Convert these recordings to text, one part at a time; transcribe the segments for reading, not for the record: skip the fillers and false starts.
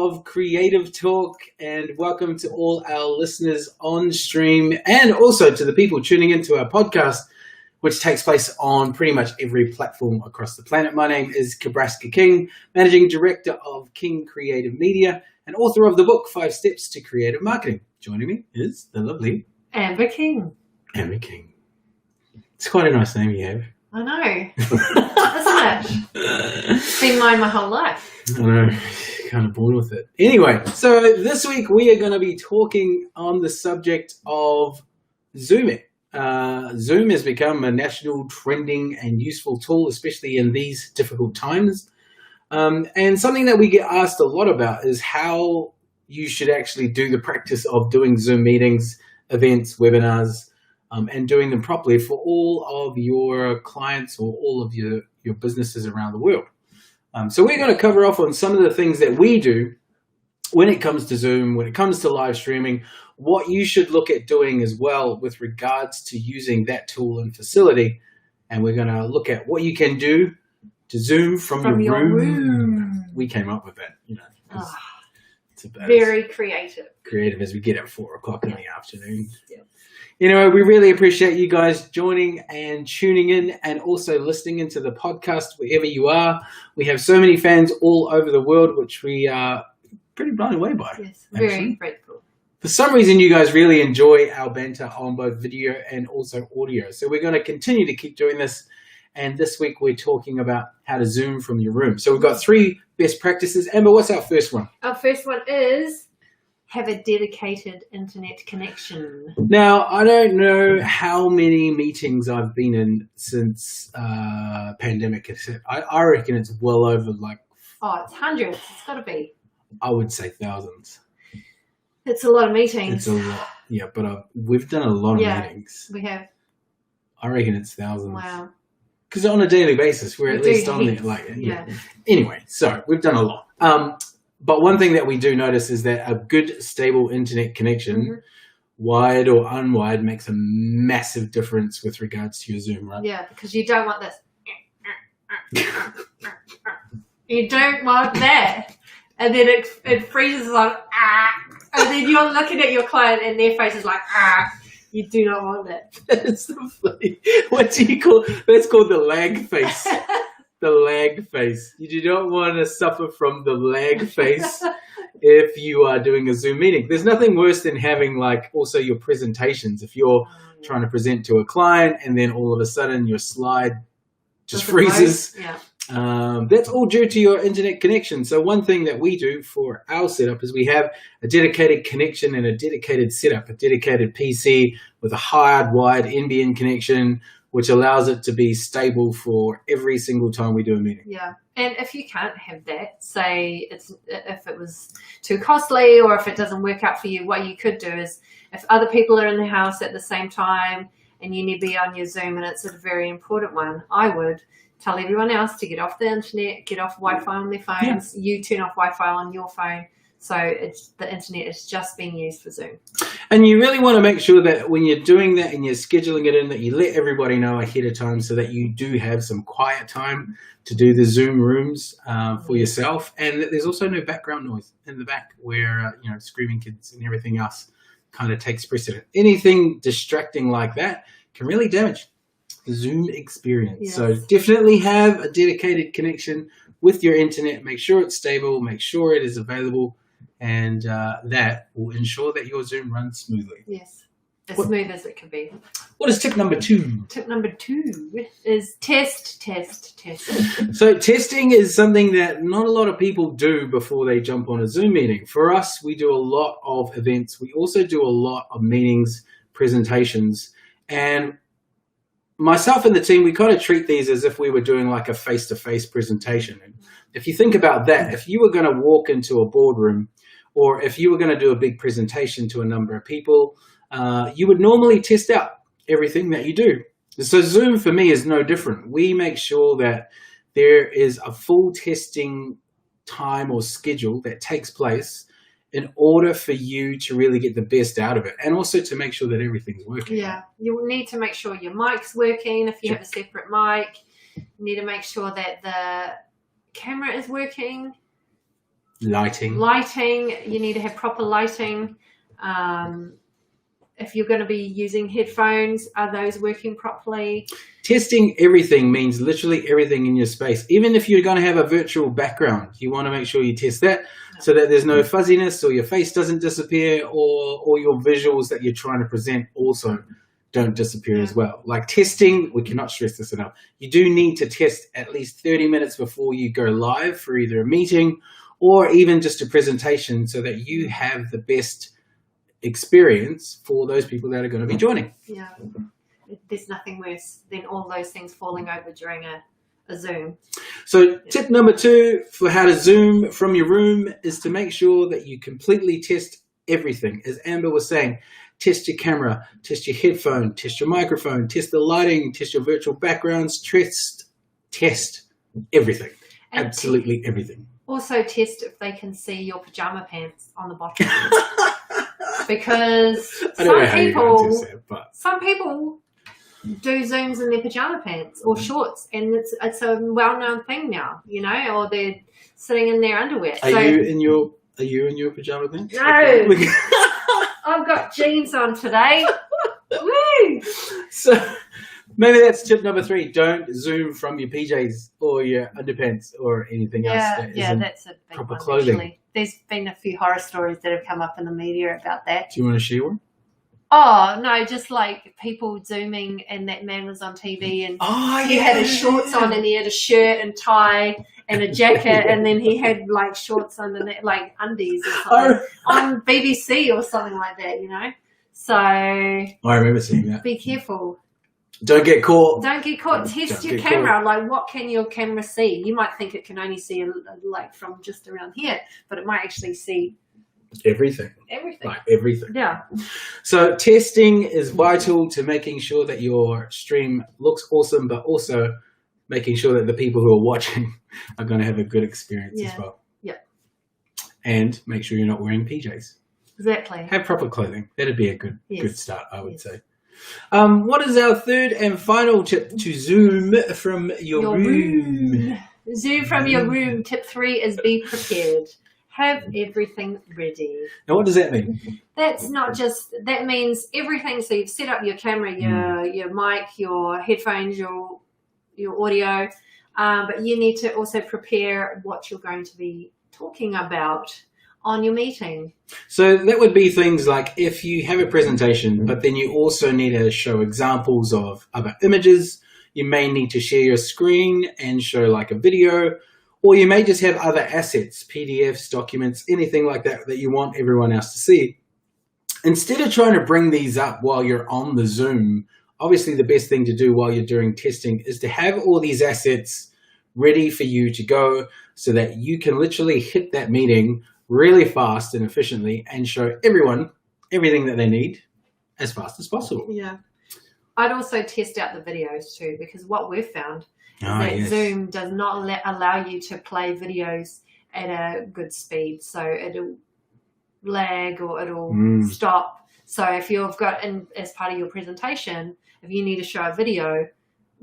of Creative Talk, and welcome to all our listeners on stream and also to the people tuning into our podcast, which takes place on pretty much every platform across the planet. My name is Kabraska King, Managing Director of King Creative Media and author of the book, 5 Steps to Creative Marketing. Joining me is the lovely Amber King. Amber King. It's quite a nice name you have. I know. Isn't it? It's been mine my whole life. I know. Kind of born with it. Anyway, so this week we are going to be talking on the subject of Zooming. Zoom has become a national trending and useful tool, especially in these difficult times. And something that we get asked a lot about is how you should actually do the practice of doing Zoom meetings, events, webinars, and doing them properly for all of your clients or all of your businesses around the world. So we're going to cover off on some of the things that we do when it comes to Zoom, when it comes to live streaming, what you should look at doing as well with regards to using that tool and facility. And we're going to look at what you can do to Zoom from your room. We came up with that, you know. It's about very creative. Creative as we get at 4 o'clock in the afternoon. Yep. Anyway, we really appreciate you guys joining and tuning in and also listening into the podcast wherever you are. We have so many fans all over the world, which we are pretty blown away by. Yes, very grateful. For some reason, you guys really enjoy our banter on both video and also audio. So we're going to continue to keep doing this. And this week, we're talking about how to Zoom from your room. So we've got 3 best practices. Amber, what's our first one? Our first one is have a dedicated internet connection. Now, I don't know how many meetings I've been in since pandemic. I reckon it's well over it's hundreds. It's got to be. I would say thousands. It's a lot of meetings. It's a lot. Yeah, but we've done a lot of meetings. We have. I reckon it's thousands. Wow. Because on a daily basis, we're at least on there. Yeah. Anyway, so we've done a lot. But one thing that we do notice is that a good, stable internet connection, wired or unwired, makes a massive difference with regards to your Zoom, right? Yeah, because you don't want this. You don't want that. And then it freezes on, and then you're looking at your client and their face is like, You do not want that. That's so funny. What do you call? That's called the lag face. The lag face. You do not want to suffer from the lag face if you are doing a Zoom meeting. There's nothing worse than having also your presentations. If you're trying to present to a client and then all of a sudden your slide just freezes. Yeah. That's all due to your internet connection. So one thing that we do for our setup is we have a dedicated connection and a dedicated setup, a dedicated PC with a hardwired NBN connection, which allows it to be stable for every single time we do a meeting. Yeah. And if you can't have that, say if it was too costly or if it doesn't work out for you, what you could do is if other people are in the house at the same time and you need to be on your Zoom and it's a very important one, I would tell everyone else to get off the internet, get off Wi-Fi on their phones. Yeah. You turn off Wi-Fi on your phone. So the internet is just being used for Zoom. And you really want to make sure that when you're doing that and you're scheduling it in, that you let everybody know ahead of time so that you do have some quiet time to do the Zoom rooms for yourself. And that there's also no background noise in the back where, screaming kids and everything else kind of takes precedent. Anything distracting like that can really damage the Zoom experience. Yes. So definitely have a dedicated connection with your internet. Make sure it's stable. Make sure it is available. And that will ensure that your Zoom runs smoothly. Yes, as smooth as it can be. What is tip number 2? Tip number 2 is test. So testing is something that not a lot of people do before they jump on a Zoom meeting. For us, we do a lot of events. We also do a lot of meetings, presentations, and myself and the team, we kind of treat these as if we were doing like a face-to-face presentation. And if you think about that, if you were going to walk into a boardroom or if you were going to do a big presentation to a number of people, you would normally test out everything that you do. So Zoom for me is no different. We make sure that there is a full testing time or schedule that takes place in order for you to really get the best out of it and also to make sure that everything's working. Yeah, you need to make sure your mic's working. If you have a separate mic, you need to make sure that the camera is working. Lighting. You need to have proper lighting. If you're going to be using headphones, are those working properly? Testing everything means literally everything in your space. Even if you're going to have a virtual background, you want to make sure you test that so that there's no fuzziness or your face doesn't disappear or your visuals that you're trying to present also don't disappear as well. Like testing, we cannot stress this enough. You do need to test at least 30 minutes before you go live for either a meeting or even just a presentation so that you have the best experience for those people that are going to be joining. Yeah. There's nothing worse than all those things falling over during a Zoom. So tip number 2 for how to Zoom from your room is to make sure that you completely test everything. As Amber was saying, test your camera, test your headphone, test your microphone, test the lighting, test your virtual backgrounds, test everything. And absolutely everything. Also test if they can see your pajama pants on the bottom. Because some people do Zooms in their pajama pants or shorts, and it's a well-known thing now, you know, or they're sitting in their underwear. Are you in your pajama pants? No. I've got jeans on today. Woo! So maybe that's tip number 3. Don't Zoom from your PJs or your underpants or anything else. That's a big proper one, clothing. Actually. There's been a few horror stories that have come up in the media about that. Do you want to share one? Oh, no, just like people Zooming and that man was on TV and he had his shorts on and he had a shirt and tie and a jacket and then he had like shorts underneath, like undies or something on BBC or something like that, you know? So I remember seeing that. Be careful. Don't get caught. Don't get caught. Test your camera. Like, what can your camera see? You might think it can only see like from just around here, but it might actually see everything. Everything. Like everything. Yeah. So testing is vital to making sure that your stream looks awesome, but also making sure that the people who are watching are going to have a good experience as well. Yeah. And make sure you're not wearing PJs. Exactly. Have proper clothing. That'd be a good start, I would say. What is our third and final tip to Zoom from your room? Zoom from your room. Tip 3 is be prepared. Have everything ready. Now, what does that mean? That means everything. So you've set up your camera, your mic, your headphones, your audio, but you need to also prepare what you're going to be talking about on your meeting. So that would be things like if you have a presentation, but then you also need to show examples of other images, you may need to share your screen and show like a video, or you may just have other assets, PDFs, documents, anything like that that you want everyone else to see. Instead of trying to bring these up while you're on the Zoom, obviously the best thing to do while you're doing testing is to have all these assets ready for you to go so that you can literally hit that meeting really fast and efficiently and show everyone everything that they need as fast as possible. Yeah. I'd also test out the videos too, because what we've found is that Zoom does not allow you to play videos at a good speed. So it'll lag or it'll stop. So if you've got, as part of your presentation, if you need to show a video,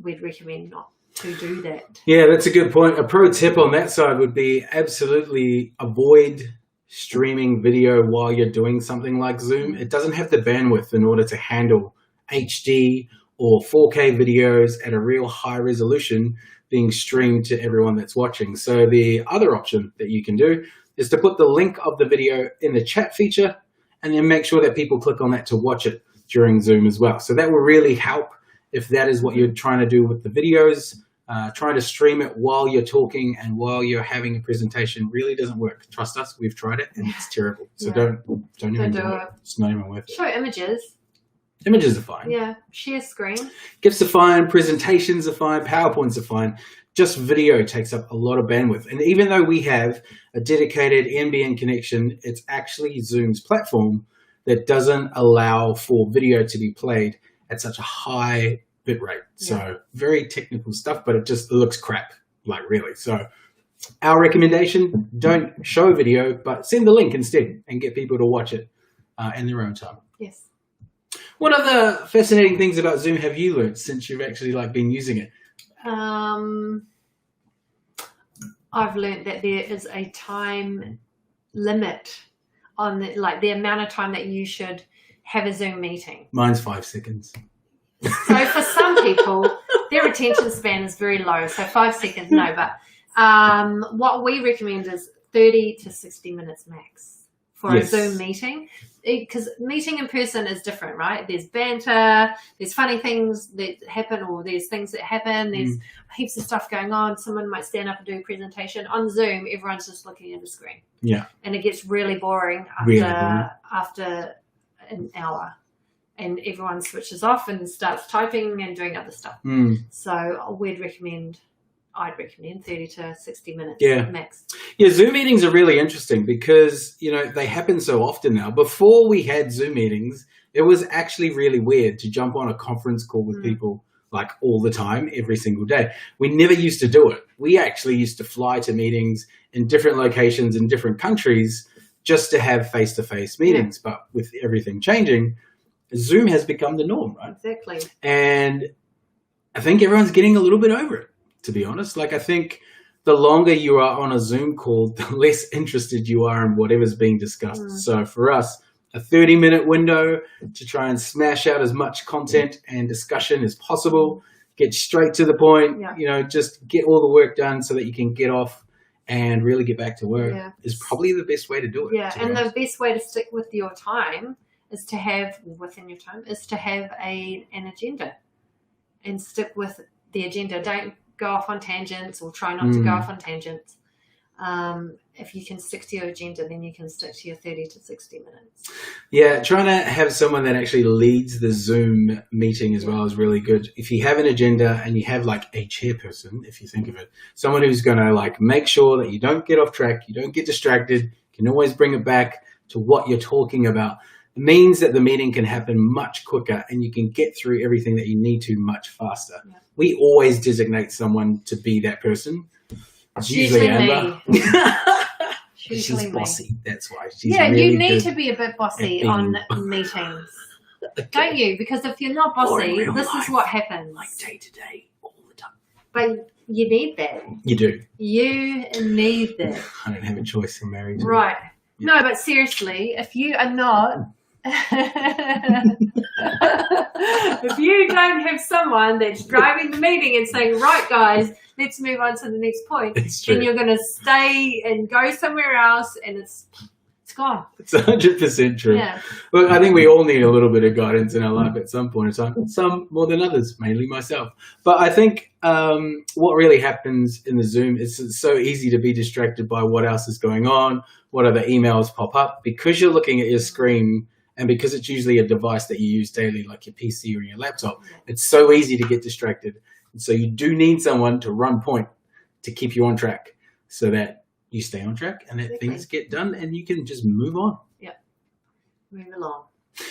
we'd recommend not to do that. Yeah, that's a good point. A pro tip on that side would be absolutely avoid streaming video while you're doing something like Zoom. It doesn't have the bandwidth in order to handle HD or 4K videos at a real high resolution being streamed to everyone that's watching. So the other option that you can do is to put the link of the video in the chat feature and then make sure that people click on that to watch it during Zoom as well. So that will really help if that is what you're trying to do with the videos. Trying to stream it while you're talking and while you're having a presentation really doesn't work. Trust us, we've tried it and it's terrible. So don't even do it. It's not even worth it. Show images. Images are fine. Yeah, share screen. GIFs are fine, presentations are fine, PowerPoints are fine. Just video takes up a lot of bandwidth. And even though we have a dedicated NBN connection, it's actually Zoom's platform that doesn't allow for video to be played at such a high bit rate. So very technical stuff, but it looks crap, like really. So our recommendation, don't show video, but send the link instead and get people to watch it in their own time. Yes. What other fascinating things about Zoom have you learned since you've actually been using it? I've learned that there is a time limit on the amount of time that you should have a Zoom meeting? Mine's 5 seconds. So for some people, their attention span is very low. So 5 seconds, no. But what we recommend is 30 to 60 minutes max for a Zoom meeting. Because meeting in person is different, right? There's banter, there's funny things that happen, or there's things that happen, there's heaps of stuff going on. Someone might stand up and do a presentation. On Zoom, everyone's just looking at the screen. Yeah. And it gets really boring after an hour. And everyone switches off and starts typing and doing other stuff. So I'd recommend 30 to 60 minutes max. Yeah, Zoom meetings are really interesting because, they happen so often now. Before we had Zoom meetings, it was actually really weird to jump on a conference call with people like all the time, every single day. We never used to do it. We actually used to fly to meetings in different locations in different countries just to have face-to-face meetings. But with everything changing, Zoom has become the norm, right? Exactly. And I think everyone's getting a little bit over it, to be honest. Like, I think the longer you are on a Zoom call, the less interested you are in whatever's being discussed. So for us, a 30-minute window to try and smash out as much content and discussion as possible, get straight to the point, just get all the work done so that you can get off and really get back to work is probably the best way to do it. Yeah, and the best way to stick with your time is to have, an agenda and stick with the agenda. Don't go off on tangents, or try not to go off on tangents. If you can stick to your agenda, then you can stick to your 30 to 60 minutes. Yeah, trying to have someone that actually leads the Zoom meeting as well is really good. If you have an agenda and you have like a chairperson, if you think of it, someone who's going to like make sure that you don't get off track, you don't get distracted, you can always bring it back to what you're talking about. It means that the meeting can happen much quicker and you can get through everything that you need to much faster. Yeah. We always designate someone to be that person. It's usually Amber. She's bossy. That's why. She's really you need to be a bit bossy on meetings. Don't you? Because if you're not bossy, this is what happens. Like day to day, all the time. But you need that. You do. You need that. I don't have a choice. I'm married. Right. Yeah. No, but seriously, if you are not... if you don't have someone that's driving the meeting and saying, right guys, let's move on to the next point, then you're going to stay and go somewhere else, and it's gone. It's 100% true. Yeah. Look, I think we all need a little bit of guidance in our life at some point in time, some more than others, mainly myself. But I think what really happens in the Zoom is it's so easy to be distracted by what else is going on, what other emails pop up, because you're looking at your screen. And because it's usually a device that you use daily, like your PC or your laptop, it's so easy to get distracted. And so you do need someone to run point to keep you on track so that you stay on track and that things get done and you can just move on. Yeah, move along.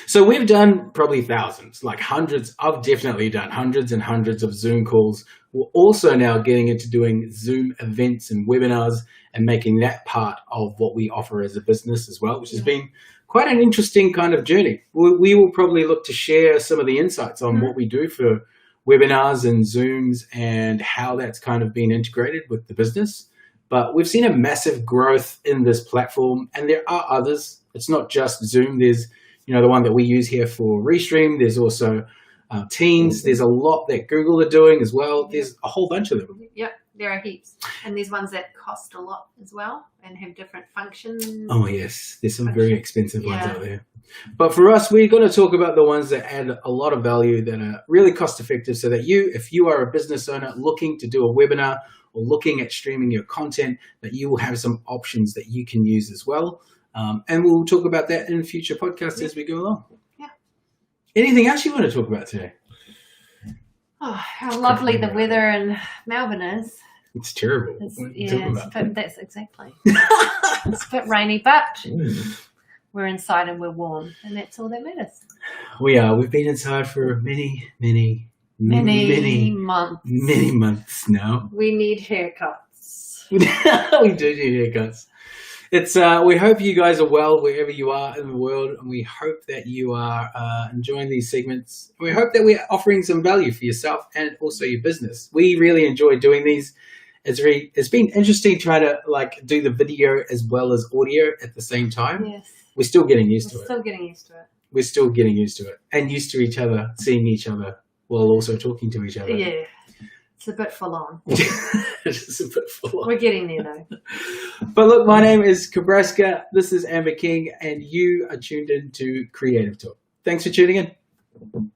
So we've done probably thousands, like hundreds. I've definitely done hundreds and hundreds of Zoom calls. We're also now getting into doing Zoom events and webinars and making that part of what we offer as a business as well, which has been quite an interesting kind of journey. We will probably look to share some of the insights on what we do for webinars and Zooms and how that's kind of been integrated with the business. But we've seen a massive growth in this platform, and there are others. It's not just Zoom. There's, the one that we use here for Restream. There's also Teams. There's a lot that Google are doing as well. There's a whole bunch of them. Yep, there are heaps. And there's ones that cost a lot as well and have different functions. Oh, yes. There's some very expensive ones out there. But for us, we're going to talk about the ones that add a lot of value, that are really cost effective, so that if you are a business owner looking to do a webinar or looking at streaming your content, that you will have some options that you can use as well. And we'll talk about that in future podcasts as we go along. Yeah. Anything else you want to talk about today? Oh, how lovely the weather in Melbourne is. It's terrible. That's exactly. It's a bit rainy, but we're inside and we're warm, and that's all that matters. We are. We've been inside for many months. Many months now. We need haircuts. We do need haircuts. It's we hope you guys are well wherever you are in the world, and we hope that you are enjoying these segments. We hope that we're offering some value for yourself and also your business. We really enjoy doing these, it's been interesting trying to like do the video as well as audio at the same time. Yes. We're still getting used to We're it. still getting used to it. We're still getting used to it and used to each other, seeing each other while also talking to each other. Yeah. It's a bit full on. It's a bit full on. We're getting there though. But look, my name is Kabraska. This is Amber King, and you are tuned in to Creative Talk. Thanks for tuning in.